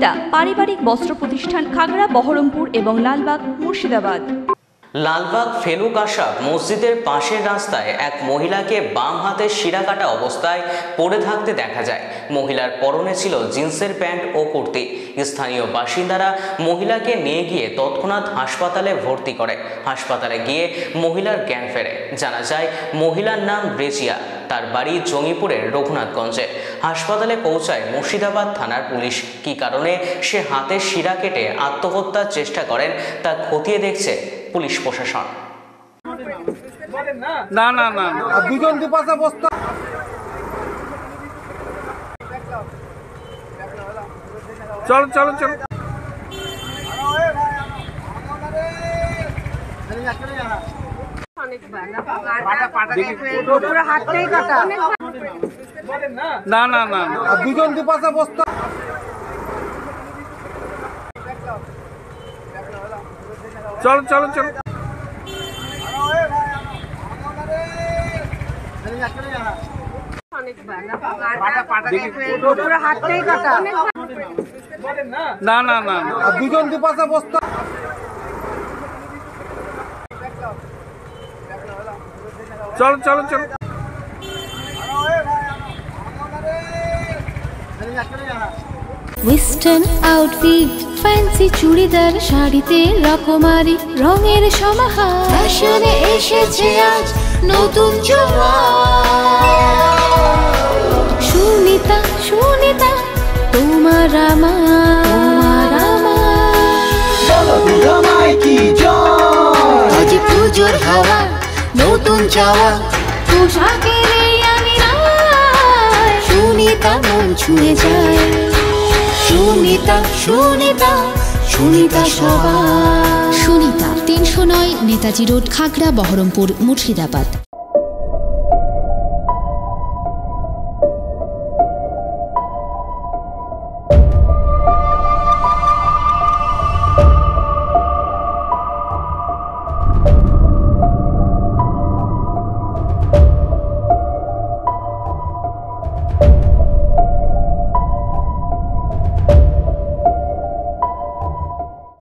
সুনিতা পারিবারিক বস্ত্র প্রতিষ্ঠান খাগড়া বহরমপুর এবং লালবাগ মুর্শিদাবাদ। লালবাগ ফেলুক আশাব মসজিদের পাশের রাস্তায় এক মহিলাকে বাম হাতে শিরা কাটা অবস্থায় পড়ে থাকতে দেখা যায়। মহিলার পরনে ছিল জিন্সের প্যান্ট ও কুর্তি। স্থানীয় বাসিন্দারা মহিলাকে নিয়ে গিয়ে তৎক্ষণাৎ হাসপাতালে ভর্তি করে। হাসপাতালে গিয়ে মহিলার জ্ঞান ফেরে। জানা যায় মহিলার নাম রেজিয়া, তার বাড়ি জঙ্গিপুরের রঘুনাথগঞ্জে। হাসপাতালে পৌঁছায় মুর্শিদাবাদ থানার পুলিশ। কী কারণে সে হাতের শিরা কেটে আত্মহত্যার চেষ্টা করেন তা খতিয়ে দেখছে পুলিশ প্রশাসন। না না না দুজন দুপাশে বসতে চলো চলো চলো না না না দুজন দুপাশে বসতে চলো চলো চলো না না না দুজন দুপাশে বসতে চলো চলো চলো ওয়েস্টার্ন আউটফিট ফ্যান্সি চুড়িদার শাড়িতে রকমারি রঙের সমাহার ফ্যাশনে এসেছে আজ নতুন সুনিতা সুনিতা তোমার আমার আজ পুজোর হাওয়া নতুন চাওয়া পোশাকের আমি সুনিতা মন ছুঁয়ে যায়। সুনিতা সুনিতা সুনিতা সবার। সুনিতা 309 নেতাজি রোড, খাগড়া বহরমপুর, মুর্শিদাবাদ।